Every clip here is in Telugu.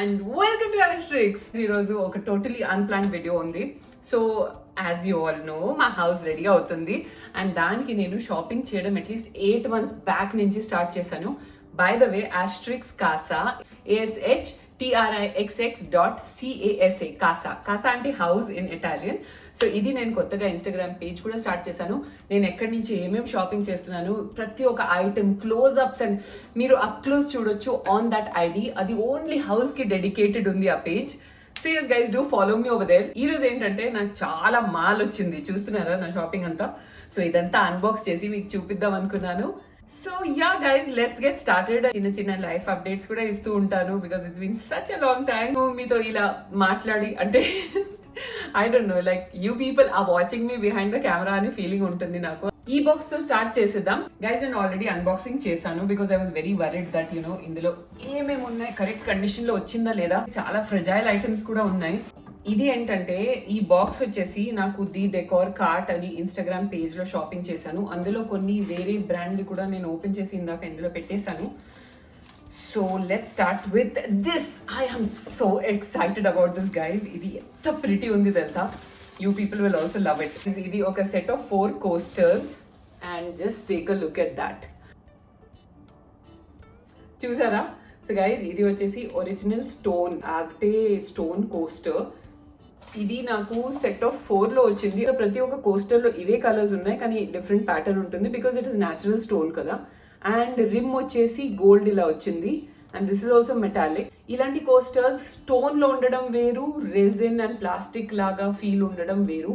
And welcome to Ashrix. ఈరోజు ఒక టోటలీ అన్ప్లాన్ వీడియో ఉంది. So as you all know మా హౌస్ రెడీ అవుతుంది అండ్ దానికి నేను షాపింగ్ చేయడం అట్లీస్ట్ 8 months బ్యాక్ నుంచి స్టార్ట్ చేశాను. By the way Ashtrixx casa ASHTRIXX.CASA casa అంటే హౌస్ ఇన్ ఇటాలియన్. సో ఇది నేను కొత్తగా ఇన్స్టాగ్రామ్ పేజ్ కూడా స్టార్ట్ చేశాను. నేను ఎక్కడి నుంచి ఏమేమి షాపింగ్ చేస్తున్నాను, ప్రతి ఒక్క ఐటమ్ క్లోజ్ అప్స్ అండ్ మీరు అప్ క్లోజ్ చూడొచ్చు ఆన్ దట్ ఐడి. అది ఓన్లీ హౌస్ కి డెడికేటెడ్ ఉంది ఆ page. So yes guys, do follow me over there. ఈ రోజు ఏంటంటే నాకు చాలా మాల్ వచ్చింది, చూస్తున్నారా నా షాపింగ్ అంతా. సో ఇదంతా అన్బాక్స్ చేసి మీకు చూపిద్దాం అనుకున్నాను. So ya guys, let's get started. చిన్న చిన్న లైఫ్ అప్డేట్స్ కూడా ఇస్తూ ఉంటాను because it's been such a long time మీతో ఇలా మాట్లాడి. అంటే I don't know, like you people are watching me behind the camera అని ఫీలింగ్ ఉంటుంది నాకు. ఈ బాక్స్ తో స్టార్ట్ చేసేద్దాం గైస్. నేను ఆల్రెడీ అన్బాక్సింగ్ చేశాను because I was very worried that ఇందులో ఏమేమి ఉన్నాయి, కరెక్ట్ కండిషన్ లో వచ్చిందా లేదా. చాలా ఫ్రెజైల్ ఐటమ్స్ కూడా ఉన్నాయి. ఇది ఏంటంటే ఈ బాక్స్ వచ్చేసి నాకు ది డెకార్ కార్ట్ అని ఇన్స్టాగ్రామ్ పేజ్ లో షాపింగ్ చేశాను. అందులో కొన్ని వేరే బ్రాండ్ కూడా నేను ఓపెన్ చేసి ఇందాక ఇందులో పెట్టేశాను. So let's start with this. I am so excited about this guys. ఇది ఎంత ప్రిటీ ఉంది తెలుసా. You people will also love it. ఇది ఒక set of 4 coasters and just take a look at that. చూసారా? సో గైస్, ఇది వచ్చేసి original stone agate stone coaster. ఇది నాకు సెట్ ఆఫ్ 4 లో వచ్చింది. ప్రతి ఒక్క కోస్టర్ లో ఇవే కలర్స్ ఉన్నాయి కానీ డిఫరెంట్ ప్యాటర్న్ ఉంటుంది because it is natural stone కదా. అండ్ రిమ్ వచ్చేసి గోల్డ్ ఇలా వచ్చింది and this is also metallic. ఇలాంటి కోస్టర్స్ స్టోన్ లో ఉండడం వేరు, రెజిన్ అండ్ ప్లాస్టిక్ లాగా ఫీల్ ఉండడం వేరు.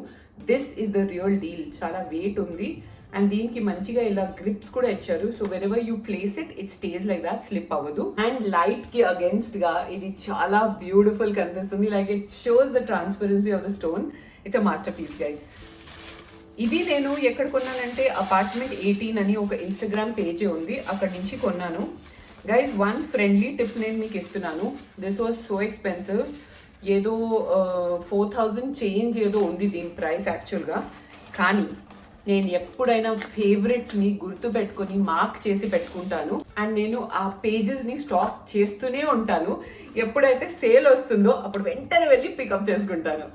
This is the real deal. చాలా వెయిట్ ఉంది అండ్ దీనికి మంచిగా ఇలా గ్రిప్స్ కూడా ఇచ్చారు. So wherever you place it, it stays like that, slip అవ్వదు. అండ్ లైట్ కి అగేన్స్ట్ గా ఇది చాలా బ్యూటిఫుల్ కనిపిస్తుంది. Like it shows the transparency of the stone. It's a masterpiece guys. ఇది నేను ఎక్కడ కొన్నానంటే అపార్ట్మెంట్ 18 అని ఒక ఇన్స్టాగ్రామ్ పేజ్ ఉంది, అక్కడ నుంచి కొన్నాను గైస్. 1 ఫ్రెండ్లీ టిప్ నేను మీకు ఇస్తున్నాను. This was so expensive. ఏదో 4000 చేంజ్ ఏదో ఉంది దీని ప్రైస్ యాక్చువల్గా. కానీ నేను ఎప్పుడైనా ఫేవరెట్స్ని గుర్తు పెట్టుకొని మార్క్ చేసి పెట్టుకుంటాను అండ్ నేను ఆ పేజెస్ని స్టాక్ చేస్తూనే ఉంటాను. ఎప్పుడైతే సేల్ వస్తుందో అప్పుడు వెంటనే వెళ్ళి పికప్ చేసుకుంటాను.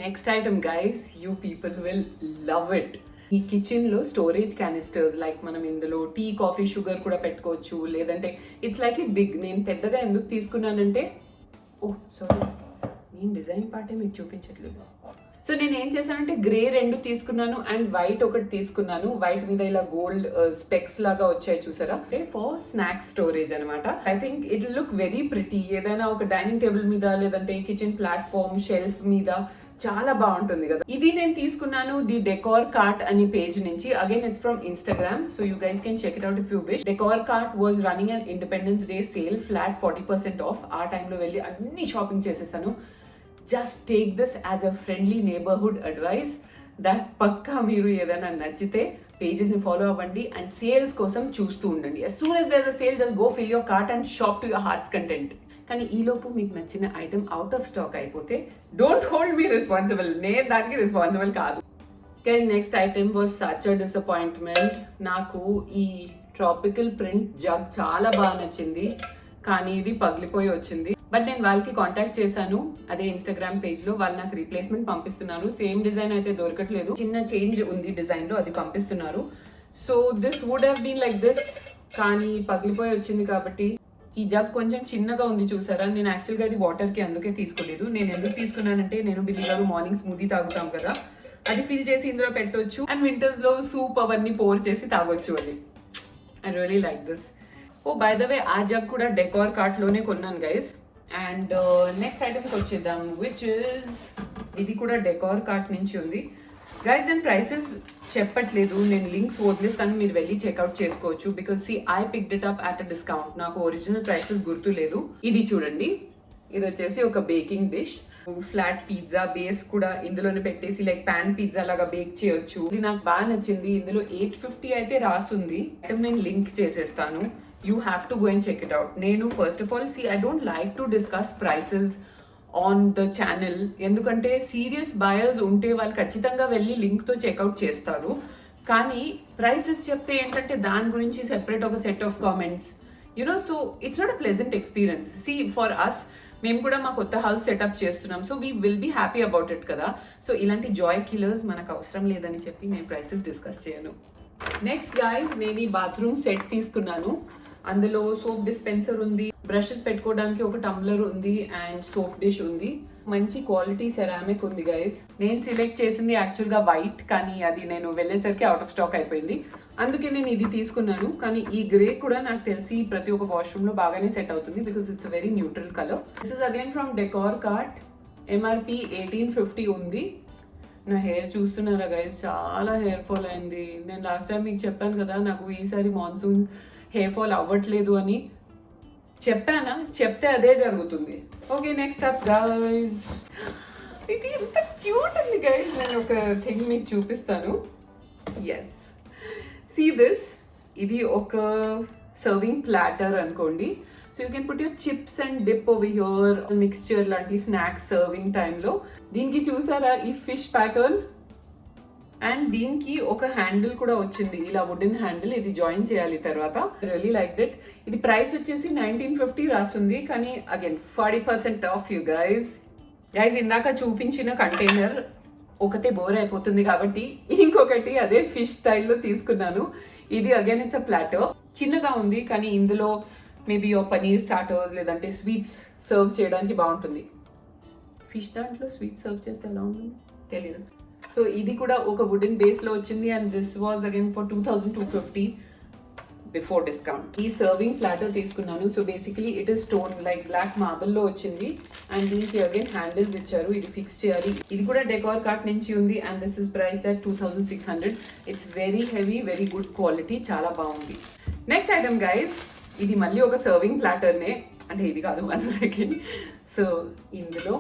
Next item guys, you people will love it. ఈ కిచెన్ లో స్టోరేజ్ క్యానిస్టర్స్, లైక్ మనం ఇందులో టీ, కాఫీ, షుగర్ కూడా పెట్టుకోవచ్చు. లేదంటే ఇట్స్ లైక్ ఏ బిగ్. నేను పెద్దగా ఎందుకు తీసుకున్నానంటే, ఓహ్ సారీ, నేను డిజైన్ పార్టే మీకు చూపించట్లేదు. సో నేను ఏం చేశానంటే గ్రే 2 తీసుకున్నాను అండ్ వైట్ ఒకటి తీసుకున్నాను. వైట్ మీద ఇలా గోల్డ్ స్పెక్స్ లాగా వచ్చాయి చూసారా. ఫర్ స్నాక్స్ స్టోరేజ్ అనమాట. I think it will look very pretty. ఏదైనా ఒక డైనింగ్ టేబుల్ మీద లేదంటే కిచెన్ ప్లాట్ఫామ్ షెల్ఫ్ మీద చాలా బాగుంటుంది కదా. ఇది నేను తీసుకున్నాను ది డెకార్ కార్ట్ అని పేజ్ నుంచి. Again it's from Instagram, so you guys can check it out if you wish. Decor cart was running on Independence Day sale, flat 40% off. ఆ టైంలో వెళ్ళి అన్ని షాపింగ్ చేసేసాను. Just take this as a friendly neighbourhood advice that పక్కా మీరు ఏదైనా నచ్చితే పేజెస్ ని ఫాలో అవ్వండి అండ్ సేల్స్ కోసం చూస్తూ ఉండండి. as soon as there's a sale, just go fill your cart and shop to your heart's content. కానీ ఈలోపు మీకు నచ్చిన ఐటమ్ అవుట్ ఆఫ్ స్టాక్ అయిపోతే డోంట్ హోల్డ్ మీ రెస్పాన్సిబుల్. నేను దానికి రెస్పాన్సిబుల్ కాదు. Next item was such a disappointment. నాకు ఈ ట్రాపికల్ ప్రింట్ జగ్ చాలా బాగా నచ్చింది కానీ ఇది పగిలిపోయి వచ్చింది. బట్ నేను వాళ్ళకి కాంటాక్ట్ చేశాను అదే ఇన్స్టాగ్రామ్ పేజ్ లో. వాళ్ళు నాకు రీప్లేస్మెంట్ పంపిస్తున్నారు. సేమ్ డిజైన్ అయితే దొరకట్లేదు, చిన్న చేంజ్ ఉంది డిజైన్ లో, అది పంపిస్తున్నారు. So this would have been like this, కానీ పగిలిపోయి వచ్చింది కాబట్టి. ఈ జగ్ కొంచెం చిన్నగా ఉంది చూసారా. నేను యాక్చువల్గా అది వాటర్ కి అందుకే తీసుకోలేదు. నేను ఎందుకు తీసుకున్నానంటే, నేను బిల్లి గారు మార్నింగ్ స్మూదీ తాగుతాం కదా, అది ఫిల్ చేసి ఇందులో పెట్టొచ్చు అండ్ వింటర్స్ లో సూప్ అవన్నీ పోర్ చేసి తాగొచ్చు అని. I really like this. Oh by the way, ఆ జగ్ కూడా డెకార్ కార్ట్ లోనే కొన్నాను గైస్. అండ్ నెక్స్ట్ ఐటమ్కి వచ్చేద్దాం, విచ్ ఇస్ ఇది కూడా డెకార్ కార్ట్ నుంచి ఉంది గైస్. అండ్ ప్రైసెస్ చెప్పట్లేదు, నేను లింక్స్ వదిలిస్తాను, మీరు వెళ్ళి చెక్అవుట్ చేసుకోవచ్చు. Because I picked it up at a discount. నాకు ఒరిజినల్ ప్రైసెస్ గుర్తులేదు. ఇది చూడండి, ఇది వచ్చేసి ఒక baking dish. Flat pizza base కూడా ఇందులోనే పెట్టేసి లైక్ పాన్ పిజ్జా లాగా బేక్ చేయొచ్చు. ఇది నాకు బాగా నచ్చింది. ఇందులో 850 అయితే రాసుంది. ఐటమ్ నేను లింక్ చేసేస్తాను. you have to go and check it out. Nenu first of all, see, I don't like to discuss prices on the channel, ఎందుకంటే సీరియస్ బయర్స్ ఉంటే వాళ్ళు ఖచ్చితంగా వెళ్ళి లింక్తో చెక్అవుట్ చేస్తారు. కానీ ప్రైసెస్ చెప్తే ఏంటంటే దాని గురించి సెపరేట్ ఒక set of comments, you know, so it's not a pleasant experience. See for us, మేము కూడా మా కొత్త హౌస్ సెటప్ చేస్తున్నాం, so we will be happy about it కదా. సో ఇలాంటి జాయ్ కిల్లర్స్ మనకు అవసరం లేదని చెప్పి నేను ప్రైసెస్ డిస్కస్ చేయను. నెక్స్ట్ గైస్, నేను ఈ బాత్రూమ్ సెట్ తీసుకున్నాను. అందులో సోప్ డిస్పెన్సర్ ఉంది, బ్రషెస్ పెట్టుకోవడానికి ఒక టంబ్లర్ ఉంది, అండ్ సోప్ డిష్ ఉంది. మంచి క్వాలిటీ సెరామిక్ ఉంది గైస్. నేను సెలెక్ట్ చేసింది యాక్చువల్గా వైట్, కానీ అది నేను వెళ్ళేసరికి అవుట్ ఆఫ్ స్టాక్ అయిపోయింది, అందుకే నేను ఇది తీసుకున్నాను. కానీ ఈ గ్రే కూడా నాకు తెలిసి ప్రతి ఒక్క వాష్రూమ్ లో బాగానే సెట్ అవుతుంది, because it's very neutral colour. This is again from decor cart. MRP 1850 ఉంది. నా హెయిర్ చూస్తున్నారా గైస్, చాలా హెయిర్ ఫాల్ అయింది. నేను లాస్ట్ టైం మీకు చెప్పాను కదా, నాకు ఈసారి మాన్సూన్ హెయిర్ ఫాల్ అవ్వట్లేదు అని. చెప్పానా? చెప్తే అదే జరుగుతుంది. ఓకే, నెక్స్ట్ అప్ గైస్, ఇది ఎంత క్యూట్ ఉంది గైస్. నేను ఒక థింగ్ మీకు చూపిస్తాను. Yes, see this. ఇది ఒక సర్వింగ్ ప్లాటర్ అనుకోండి. So you can put your chips and dip over here, mixture లాంటి స్నాక్స్ సర్వింగ్ టైంలో. దీనికి చూసారా ఈ ఫిష్ ప్యాటర్న్, అండ్ దీనికి ఒక హ్యాండిల్ కూడా వచ్చింది, ఇలా వుడెన్ హ్యాండిల్. ఇది జాయిన్ చేయాలి తర్వాత. Really like it. ఇది ప్రైస్ వచ్చేసి 1950 రాస్తుంది, కానీ అగైన్ 40% ఆఫ్ యూ గైస్. ఇందాక చూపించిన కంటైనర్ ఒకటే బోర్ అయిపోతుంది కాబట్టి ఇంకొకటి అదే ఫిష్ స్టైల్లో తీసుకున్నాను. ఇది అగైన్ ఇట్స్ అ ప్లాటర్. చిన్నగా ఉంది, కానీ ఇందులో మేబీ పనీర్ స్టార్టర్స్ లేదంటే స్వీట్స్ సర్వ్ చేయడానికి బాగుంటుంది. ఫిష్ దాంట్లో స్వీట్ సర్వ్ చేస్తే ఎలా ఉంటుంది తెలీదు. సో ఇది కూడా ఒక వుడెన్ బేస్ లో వచ్చింది, and this was again for 2250 before discount. ఈ సర్వింగ్ ప్లాటర్ తీసుకున్నాను. So basically it is stone, like black marble లో వచ్చింది, అండ్ దీనికి అగైన్ హ్యాండిల్స్ ఇచ్చారు. ఇది ఫిక్స్ చేయాలి. ఇది కూడా డెకార్ కార్ట్ నుంచి ఉంది, and this is priced at 2600. It's very heavy, very good quality, చాలా బాగుంది. నెక్స్ట్ ఐటమ్ గైస్, ఇది మళ్ళీ ఒక సర్వింగ్ ప్లాటర్నే, అంటే ఇది కాదు, 1 సెకండ్. సో ఇందులో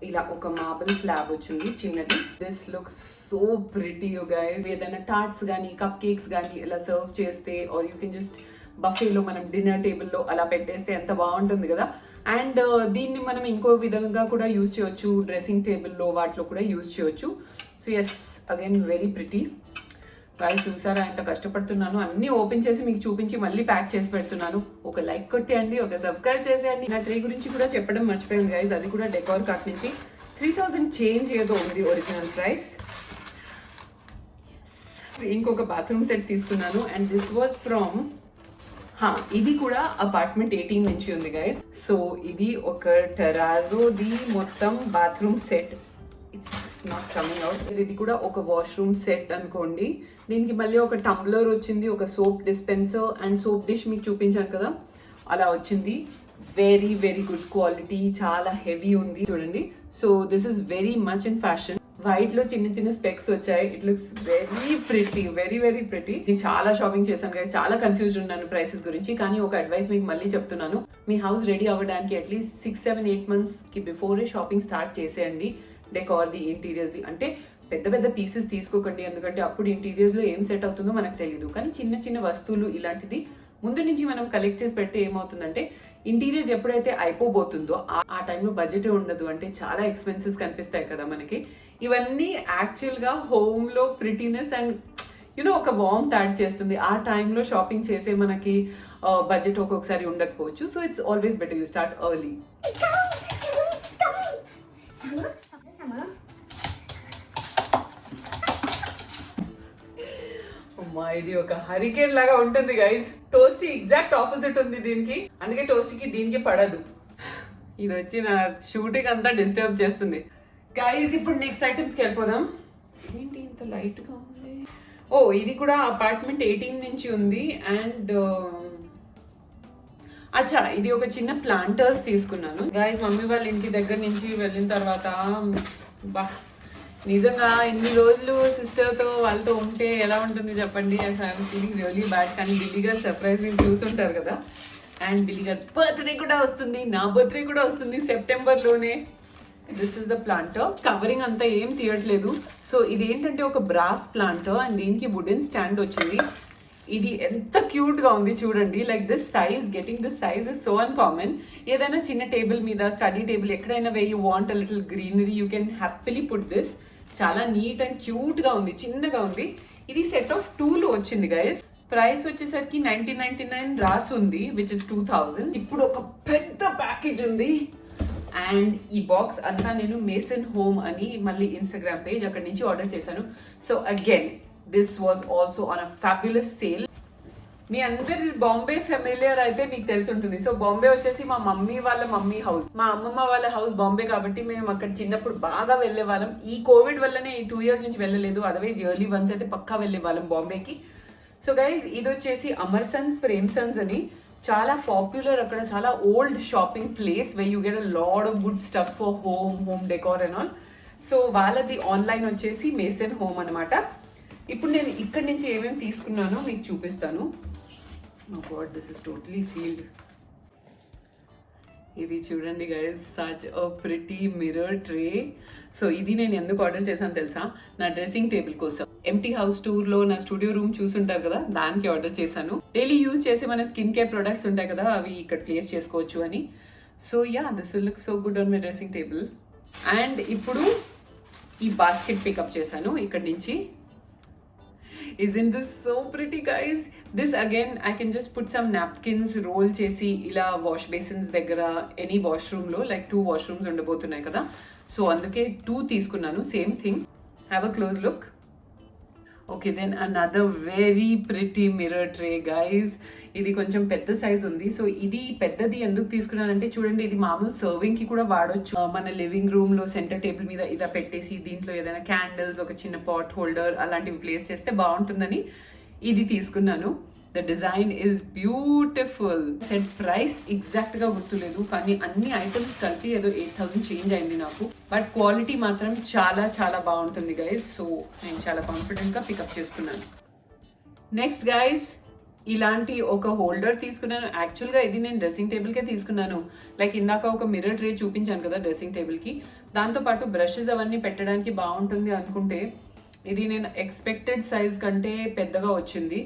ఇలా ఒక మార్బుల్ స్లాబ్ వచ్చింది చిన్నది. This looks so pretty you guys. ఏదైనా టార్ట్స్ కానీ కప్ కేక్స్ కానీ ఇలా సర్వ్ చేస్తే, ఆర్ యూ కెన్ జస్ట్ బఫేలో మనం డిన్నర్ టేబుల్లో అలా పెట్టేస్తే ఎంత బాగుంటుంది కదా. అండ్ దీన్ని మనం ఇంకో విధంగా కూడా యూజ్ చేయొచ్చు, డ్రెస్సింగ్ టేబుల్లో వాటిలో కూడా యూజ్ చేయొచ్చు. So yes, again very pretty guys. చూసారా ఎంత కష్టపడుతున్నాను, అన్ని ఓపెన్ చేసి మీకు చూపించి మళ్ళీ ప్యాక్ చేసి పెడుతున్నాను. ఒక లైక్ కొట్టేయండి, ఒక సబ్స్క్రైబ్ చేసేయండి. నా ట్రే గురించి కూడా చెప్పడం మర్చిపోయాను గైస్. అది కూడా డెకార్ కార్ట్ నుంచి 3000 చేంజ్ ఏదో ఉంది ఒరిజినల్ ప్రైస్. ఇంకొక బాత్రూమ్ సెట్ తీసుకున్నాను, అండ్ దిస్ వాజ్ ఫ్రమ్, ఇది కూడా అపార్ట్మెంట్ 18 నుంచి ఉంది గైస్. సో ఇది ఒక టెరాజోది మొత్తం bathroom set. It's not coming out. ఇది కూడా ఒక వాష్రూమ్ సెట్ అనుకోండి. దీనికి మళ్ళీ ఒక టంబ్లర్ వచ్చింది, ఒక soap dispenser and soap dish మీకు చూపించాను కదా, అలా వచ్చింది. వెరీ వెరీ గుడ్ క్వాలిటీ, చాలా హెవీ ఉంది చూడండి. So this is very much in fashion. White లో చిన్న చిన్న స్పెక్స్ వచ్చాయి. It looks very pretty, very very pretty. నేను చాలా షాపింగ్ చేశాను గైస్, చాలా కన్ఫ్యూజ్డ్ ఉన్నాను ప్రైసెస్ గురించి. కానీ ఒక అడ్వైస్ మీకు మళ్ళీ చెప్తున్నాను, మీ హౌస్ రెడీ అవ్వడానికి అట్లీస్ట్ 6-7-8 months కి బిఫోరే షాపింగ్ స్టార్ట్ చేసేయండి. డెకార్ది, ఇంటీరియర్స్ది. అంటే పెద్ద పెద్ద పీసెస్ తీసుకోకండి, ఎందుకంటే అప్పుడు ఇంటీరియర్స్లో ఏం సెట్ అవుతుందో మనకు తెలియదు. కానీ చిన్న చిన్న వస్తువులు ఇలాంటిది ముందు నుంచి మనం కలెక్ట్ చేసి పెడితే ఏమవుతుందంటే, ఇంటీరియర్స్ ఎప్పుడైతే అయిపోబోతుందో ఆ టైంలో బడ్జెటే ఉండదు, అంటే చాలా ఎక్స్పెన్సెస్ కనిపిస్తాయి కదా మనకి. ఇవన్నీ యాక్చువల్గా హోమ్లో ప్రిటీనెస్ అండ్ యూనో ఒక వార్మ్త్ యాడ్ చేస్తుంది. ఆ టైంలో షాపింగ్ చేసే మనకి బడ్జెట్ ఒక్కొక్కసారి ఉండకపోవచ్చు. So it's always better you start early. ఇది ఒక హరికేన్ లాగా ఉంటుంది గైస్. టోస్టీ ఎగ్జాక్ట్ ఆపోజిట్ ఉంది దీనికి, అందుకే టోస్టీకి దీనికి పడదు. ఇది వచ్చి నా షూటింగ్ అంతా డిస్టర్బ్ చేస్తుంది గైస్. ఇప్పుడు నెక్స్ట్ ఐటమ్స్కి వెళ్ళిపోదాం. ఏంటి ఇంత లైట్గా ఉంది? ఓ, ఇది కూడా అపార్ట్మెంట్ 18 నుంచి ఉంది. అండ్ అచ్చా, ఇది ఒక చిన్న ప్లాంటర్స్ తీసుకున్నాను గైస్. మమ్మీ వాళ్ళ ఇంటి దగ్గర నుంచి వెళ్ళిన తర్వాత బా, నిజంగా ఇన్ని రోజులు సిస్టర్తో వాళ్ళతో ఉంటే ఎలా ఉంటుంది చెప్పండి. I'm feeling really bad. కానీ బిల్లీ గారు సర్ప్రైజ్ మీరు చూసుంటారు కదా. అండ్ బిల్లీ గారు బర్త్డే కూడా వస్తుంది, నా బర్త్డే కూడా వస్తుంది సెప్టెంబర్లోనే. This is the planter. Covering అంతా ఏం తీయట్లేదు. సో ఇది ఏంటంటే ఒక బ్రాస్ ప్లాంటర్, అండ్ దీనికి వుడెన్ స్టాండ్ వచ్చింది. ఇది ఎంత క్యూట్ గా ఉంది చూడండి. Like this size, getting this size is so uncommon. ఏదైనా చిన్న టేబుల్ మీద, స్టడీ టేబుల్ ఎక్కడైనా way you want a little greenery, you can happily put this. చాలా నీట్ అండ్ క్యూట్ గా ఉంది, చిన్నగా ఉంది. ఇది సెట్ ఆఫ్ 2లో వచ్చింది గైస్. ప్రైస్ వచ్చేసరికి 1999 రాసి ఉంది, విచ్ ఇస్ 2000. ఇప్పుడు ఒక పెద్ద ప్యాకేజ్ ఉంది. అండ్ ఈ బాక్స్ అంతా నేను మేసన్ హోమ్ అని మళ్ళీ ఇన్స్టాగ్రామ్ పేజ్, అక్కడి నుంచి ఆర్డర్ చేశాను. So again this was also on a fabulous sale. మీ అందరి బాంబే ఫెమిలియర్ అయితే మీకు తెలిసి ఉంటుంది. సో బాంబే వచ్చేసి మా మమ్మీ వాళ్ళ మమ్మీ హౌస్, మా అమ్మమ్మ వాళ్ళ హౌస్ బాంబే కాబట్టి మేము అక్కడ చిన్నప్పుడు బాగా వెళ్ళే వాళ్ళం. ఈ కోవిడ్ వల్లనే ఈ 2 years నుంచి వెళ్ళలేదు, అదర్వైజ్ ఇయర్లీ వన్స్ అయితే పక్కా వెళ్ళే వాళ్ళం బాంబేకి. సో గైజ్ ఇది వచ్చేసి అమర్సన్స్ ప్రేమ్సన్స్ అని చాలా పాపులర్, అక్కడ చాలా old shopping place way you get a lot of good stuff for home decor and all. So వాళ్ళది ఆన్లైన్ వచ్చేసి మేసన్ హోమ్ అనమాట. ఇప్పుడు నేను ఇక్కడి నుంచి ఏమేమి తీసుకున్నానో మీకు చూపిస్తాను. Oh God, this is totally sealed. ఇది చూడండి guys, such a pretty mirror tray. So ఇది నేను ఎందుకు ఆర్డర్ చేశాను తెలుసా? నా డ్రెస్సింగ్ టేబుల్ కోసం. ఎంటీ హౌస్ టూర్లో నా స్టూడియో రూమ్ చూసుంటారు కదా, దానికి ఆర్డర్ చేశాను. డైలీ యూజ్ చేసే మన స్కిన్ కేర్ ప్రొడక్ట్స్ ఉంటాయి కదా, అవి ఇక్కడ ప్లేస్ చేసుకోవచ్చు అని. So yeah, this will look so good on my dressing table. And ఇప్పుడు ఈ బాస్కెట్ పికప్ చేశాను ఇక్కడి నుంచి. Isn't this so pretty guys? This again I can just put some napkins roll chesi ila wash basins దగ్గర any washroom లో, like 2 washrooms ఉండబోతున్నాయి కదా, సో అందుకే 2 తీసుకున్నాను. Same thing. Have a close look. Okay, then another very pretty mirror tray guys. ఇది కొంచెం పెద్ద సైజ్ ఉంది. సో ఇది పెద్దది ఎందుకు తీసుకున్నానంటే చూడండి, ఇది మామూలు సర్వింగ్ కి కూడా వాడొచ్చు. మన లివింగ్ రూమ్ లో సెంటర్ టేబుల్ మీద ఇలా పెట్టేసి దీంట్లో ఏదైనా క్యాండిల్స్, ఒక చిన్న పాట్ హోల్డర్ అలాంటివి ప్లేస్ చేస్తే బాగుంటుందని ఇది తీసుకున్నాను. The design is beautiful. Set price exact గా గుర్తులేదు, కానీ అన్ని ఐటమ్స్ కలిపి ఏదో 8000 చేంజ్ అయింది నాకు. బట్ క్వాలిటీ మాత్రం చాలా చాలా బాగుంటుంది గైస్. సో నేను చాలా కాన్ఫిడెంట్ గా పికప్ చేసుకున్నాను. నెక్స్ట్ గైస్, ఇలాంటి ఒక హోల్డర్ తీసుకున్నాను. యాక్చువల్గా ఇది నేను డ్రెస్సింగ్ టేబుల్కే తీసుకున్నాను. లైక్ ఇందాక ఒక మిర్రర్ ట్రే చూపించాను కదా డ్రెస్సింగ్ టేబుల్కి, దాంతోపాటు బ్రషెస్ అవన్నీ పెట్టడానికి బాగుంటుంది అనుకుంటే ఇది నేను ఎక్స్పెక్టెడ్ సైజ్ కంటే పెద్దగా వచ్చింది.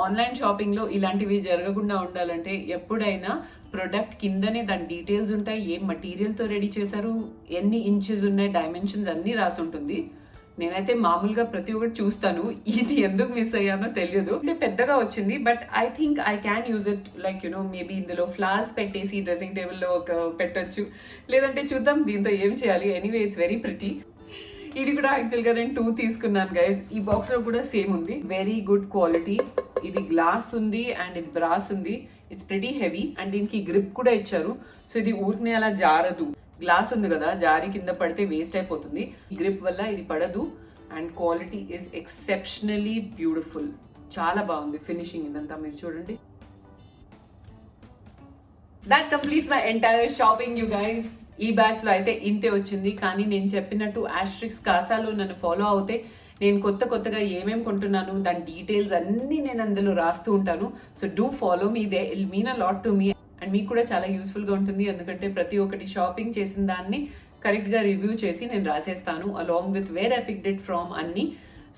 ఆన్లైన్ షాపింగ్లో ఇలాంటివి జరగకుండా ఉండాలంటే ఎప్పుడైనా ప్రొడక్ట్ కిందనే దాని డీటెయిల్స్ ఉంటాయి, ఏ మటీరియల్తో రెడీ చేశారు, ఎన్ని ఇంచెస్ ఉన్నాయి, డైమెన్షన్స్ అన్నీ రాసి ఉంటుంది. నేనైతే మామూలుగా ప్రతి ఒక్కటి చూస్తాను, ఇది ఎందుకు మిస్ అయ్యానో తెలియదు. అంటే పెద్దగా వచ్చింది, but I think I can use it. Like you know maybe ఇందులో ఫ్లవర్స్ పెట్టేసి డ్రెస్సింగ్ టేబుల్లో ఒక పెట్టొచ్చు, లేదంటే చూద్దాం దీంతో ఏం చేయాలి. Anyway it's very pretty. ఇది కూడా యాక్చువల్గా నేను 2 తీసుకున్నాను గైస్. ఈ బాక్స్లో కూడా సేమ్ ఉంది, వెరీ గుడ్ క్వాలిటీ. ఇది గ్లాస్ ఉంది అండ్ ఇది బ్రాస్ ఉంది. ఇట్స్ ప్రిటీ హెవీ అండ్ దీనికి గ్రిప్ కూడా ఇచ్చారు. సో ఇది ఊరికనే అలా జారదు. గ్లాస్ ఉంది కదా, జారి కింద పడితే వేస్ట్ అయిపోతుంది. గ్రిప్ వల్ల ఇది పడదు. And quality is exceptionally beautiful. చాలా బాగుంది ఫినిషింగ్ ఇదంతా, మీరు చూడండి. That completes my entire shopping you guys. ఈ బ్యాచ్ లో అయితే ఇంతే వచ్చింది, కానీ నేను చెప్పినట్టు ఆస్ట్రిక్స్ కాసాలో నన్ను ఫాలో అవుతే నేను కొత్తగా ఏమేమి కొంటున్నాను దాని డీటెయిల్స్ అన్నీ నేను అందులో రాస్తూ ఉంటాను. So do follow me, they'll mean a lot to me. And మీకు కూడా చాలా యూస్ఫుల్గా ఉంటుంది, ఎందుకంటే ప్రతి ఒక్కటి షాపింగ్ చేసిన దాన్ని కరెక్ట్గా రివ్యూ చేసి నేను రాసేస్తాను, along with where I picked it from అన్ని.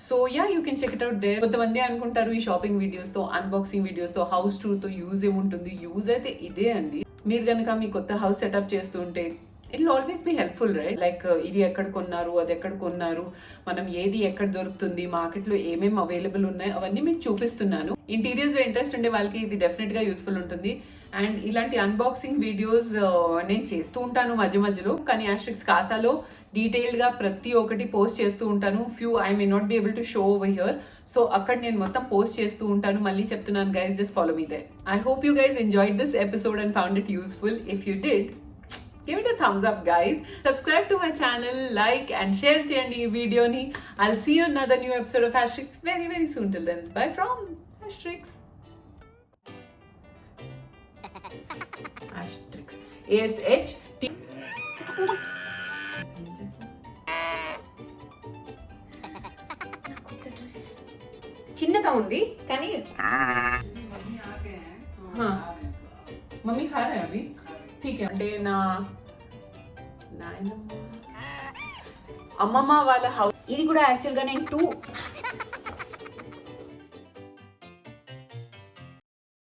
So yeah, you can check it out there. కొంతమంది అనుకుంటారు ఈ షాపింగ్ వీడియోస్తో, అన్బాక్సింగ్ వీడియోస్తో, హౌస్ టూర్తో యూజ్ ఏముంటుంది. యూజ్ అయితే ఇదే అండి. మీరు కనుక మీ కొత్త హౌస్ సెటప్ చేస్తూ ఉంటే it will always be helpful, right? Like ఇది ఎక్కడ కొన్నారు, అది ఎక్కడ కొన్నారు, మనం ఏది ఎక్కడ దొరుకుతుంది, మార్కెట్లో ఏమేమి అవైలబుల్ ఉన్నాయి, అవన్నీ మీకు చూపిస్తున్నాను. ఇంటీరియర్స్లో ఇంట్రెస్ట్ ఉండే వాళ్ళకి ఇది డెఫినెట్గా యూస్ఫుల్ ఉంటుంది. అండ్ ఇలాంటి అన్బాక్సింగ్ వీడియోస్ నేను చేస్తూ ఉంటాను మధ్యలో, కానీ ఆస్ట్రిక్స్ కాసాలో డీటెయిల్డ్గా ప్రతి ఒక్కటి పోస్ట్ చేస్తూ ఉంటాను. Few I may not be able to show over here. So అక్కడ నేను మొత్తం పోస్ట్ చేస్తూ ఉంటాను. మళ్ళీ చెప్తున్నాను guys, just follow me they. I hope you guys enjoyed this episode and found it useful. If you did, give it a thumbs up guys. Subscribe to my channel, like and share cheyandi ee video ni. I'll see you in another new episode of Astrix very soon. Till then, it's bye from Astrix. Astrix. ASHT. చిన్నగా ఉంది కానీ మమ్మీ ఖా రहे हैं अभी ठीक है. అంటే నా నాయనమ్మ అమ్మమ్మ వాళ్ళ హౌస్. ఇది కూడా యాక్చువల్గా నేను 2